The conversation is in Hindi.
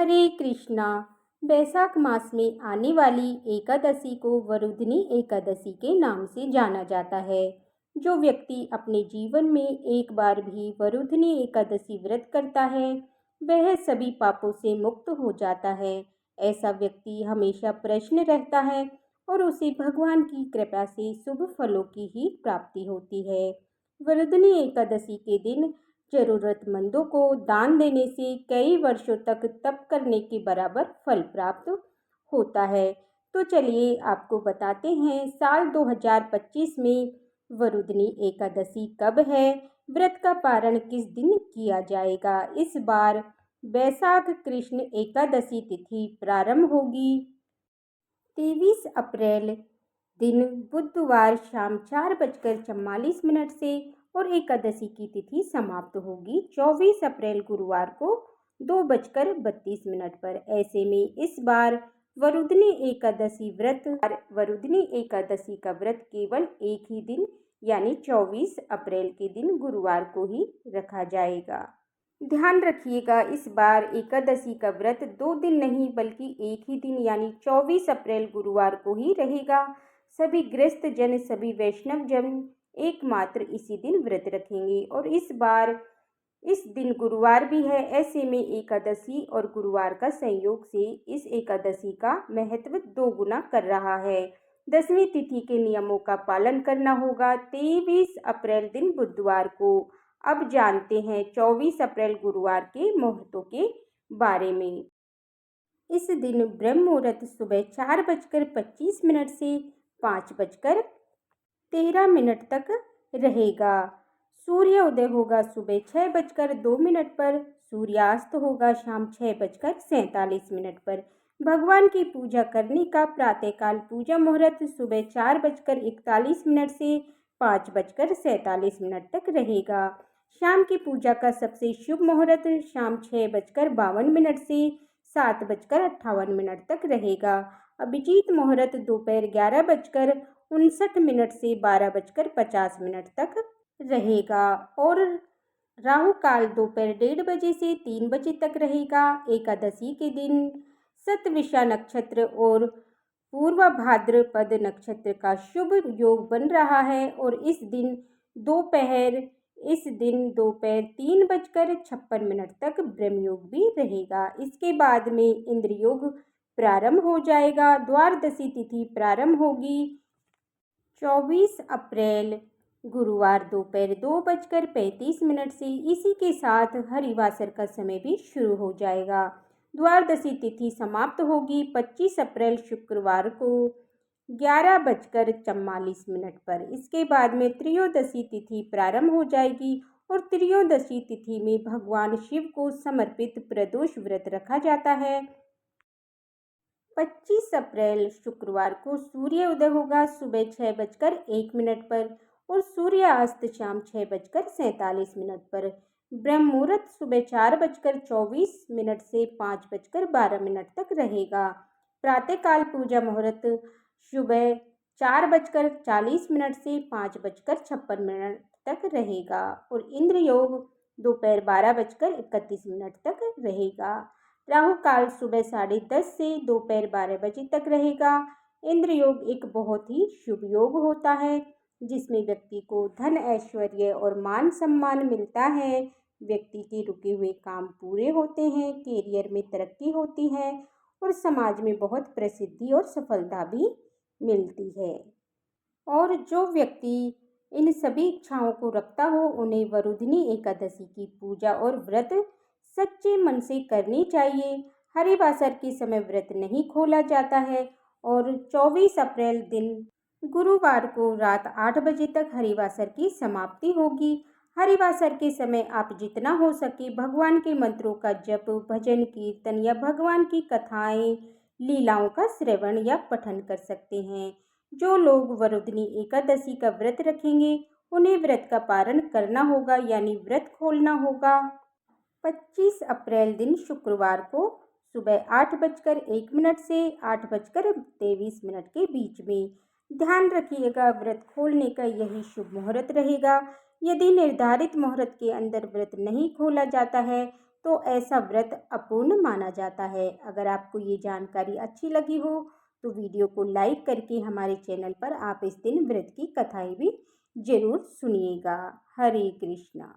हरे कृष्णा। बैसाख मास में आने वाली एकादशी को वरुधनी एकादशी के नाम से जाना जाता है। जो व्यक्ति अपने जीवन में एक बार भी वरुधनी एकादशी व्रत करता है वह सभी पापों से मुक्त हो जाता है। ऐसा व्यक्ति हमेशा प्रसन्न रहता है और उसे भगवान की कृपा से शुभ फलों की ही प्राप्ति होती है। वरुधनी एकादशी के दिन जरूरतमंदों को दान देने से कई वर्षों तक तप करने के बराबर फल प्राप्त होता है। तो चलिए आपको बताते हैं साल 2025 में वरुधनी एकादशी कब है, व्रत का पारण किस दिन किया जाएगा। इस बार बैसाख कृष्ण एकादशी तिथि प्रारंभ होगी 23 अप्रैल दिन बुधवार शाम 4:44 से और एकादशी की तिथि समाप्त होगी 24 अप्रैल गुरुवार को 2:32 पर। ऐसे में इस बार वरुधनी एकादशी का व्रत केवल एक ही दिन यानी 24 अप्रैल के दिन गुरुवार को ही रखा जाएगा। ध्यान रखिएगा इस बार एकादशी का व्रत 2 दिन नहीं बल्कि एक ही दिन यानी 24 अप्रैल गुरुवार को ही रहेगा। सभी गृहस्थ जन, सभी वैष्णव जन एकमात्र इसी दिन व्रत रखेंगे और इस बार इस दिन गुरुवार भी है। ऐसे में एकादशी और गुरुवार का संयोग से इस एकादशी का महत्व 2 गुना कर रहा है। 10वीं तिथि के नियमों का पालन करना होगा 23 अप्रैल दिन बुधवार को। अब जानते हैं 24 अप्रैल गुरुवार के मुहूर्तों के बारे में। इस दिन ब्रह्म मुहूर्त सुबह 4:25 से 5:13 तक रहेगा। सूर्य उदय होगा सुबह 6:02 पर, सूर्यास्त होगा शाम 6:47 पर। भगवान की पूजा करने का प्रातःकाल पूजा मुहूर्त सुबह 4:41 से 5:47 तक रहेगा। शाम की पूजा का सबसे शुभ मुहूर्त शाम 6:52 से 7:58 तक रहेगा। अभिजीत मुहूर्त दोपहर 11:59 से 12:50 तक रहेगा और राहु काल दोपहर 1:30 से 3 बजे तक रहेगा। एकादशी के दिन शतविषा नक्षत्र और पूर्व भाद्रपद नक्षत्र का शुभ योग बन रहा है और इस दिन दोपहर 3:56 तक ब्रह्मयोग भी रहेगा। इसके बाद में इंद्र योग प्रारंभ हो जाएगा। द्वादशी तिथि प्रारंभ होगी 24 अप्रैल गुरुवार दोपहर 2:35 से। इसी के साथ हरिवासर का समय भी शुरू हो जाएगा। द्वादशी तिथि समाप्त होगी 25 अप्रैल शुक्रवार को 11:44 पर। इसके बाद में त्रयोदशी तिथि प्रारंभ हो जाएगी और त्रयोदशी तिथि में भगवान शिव को समर्पित प्रदोष व्रत रखा जाता है। 25 अप्रैल शुक्रवार को सूर्य उदय होगा सुबह 6:01 पर और सूर्यास्त शाम 6:47 पर। ब्रह्म मुहूर्त सुबह 4:24 से 5:12 तक रहेगा। प्रातःकाल पूजा मुहूर्त सुबह 4:40 से 5:56 तक रहेगा और इंद्र योग दोपहर 12:31 तक रहेगा। राहु काल सुबह 10:30 से दोपहर 12 बजे तक रहेगा। इंद्र योग एक बहुत ही शुभ योग होता है जिसमें व्यक्ति को धन, ऐश्वर्य और मान सम्मान मिलता है। व्यक्ति के रुके हुए काम पूरे होते हैं, कैरियर में तरक्की होती है और समाज में बहुत प्रसिद्धि और सफलता भी मिलती है। और जो व्यक्ति इन सभी इच्छाओं को रखता हो उन्हें वरुधनी एकादशी की पूजा और व्रत सच्चे मन से करनी चाहिए। हरिवासर के समय व्रत नहीं खोला जाता है और 24 अप्रैल दिन गुरुवार को रात 8 बजे तक हरिवासर की समाप्ति होगी। हरिवासर के समय आप जितना हो सके भगवान के मंत्रों का जप, भजन, कीर्तन या भगवान की कथाएं, लीलाओं का श्रवण या पठन कर सकते हैं। जो लोग वरुधनी एकादशी का व्रत रखेंगे उन्हें व्रत का पारण करना होगा यानी व्रत खोलना होगा। 25 अप्रैल दिन शुक्रवार को सुबह 8:01 से 8:23 के बीच में। ध्यान रखिएगा व्रत खोलने का यही शुभ मुहूर्त रहेगा। यदि निर्धारित मुहूर्त के अंदर व्रत नहीं खोला जाता है तो ऐसा व्रत अपूर्ण माना जाता है। अगर आपको ये जानकारी अच्छी लगी हो तो वीडियो को लाइक करके हमारे चैनल पर आप इस दिन व्रत की कथाएं भी जरूर सुनिएगा। हरे कृष्णा।